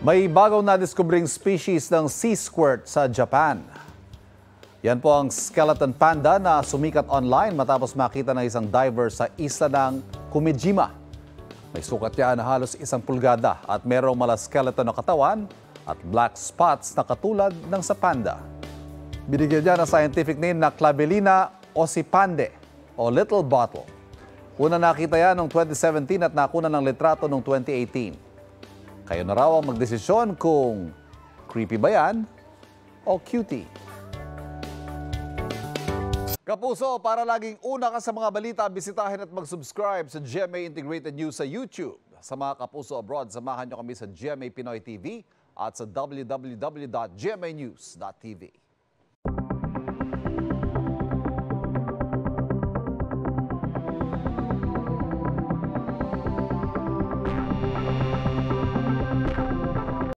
May bagong na-discovering species ng sea squirt sa Japan. Yan po ang skeleton panda na sumikat online matapos makita ng isang diver sa isla ng Kumejima. May sukat niya na halos 1 pulgada at merong mala skeleton na katawan at black spots na katulad ng sa panda. Binigyan niya ng scientific name na Clavellina ossipande o little bottle. Una nakita yan noong 2017 at nakuna ng litrato noong 2018. Kayo na raw ang magdesisyon kung creepy ba yan o cutie. Kapuso, para laging una ka sa mga balita, bisitahin at mag-subscribe sa GMA Integrated News sa YouTube. Sa mga kapuso abroad, samahan nyo kami sa GMA Pinoy TV at sa www.gmanews.tv.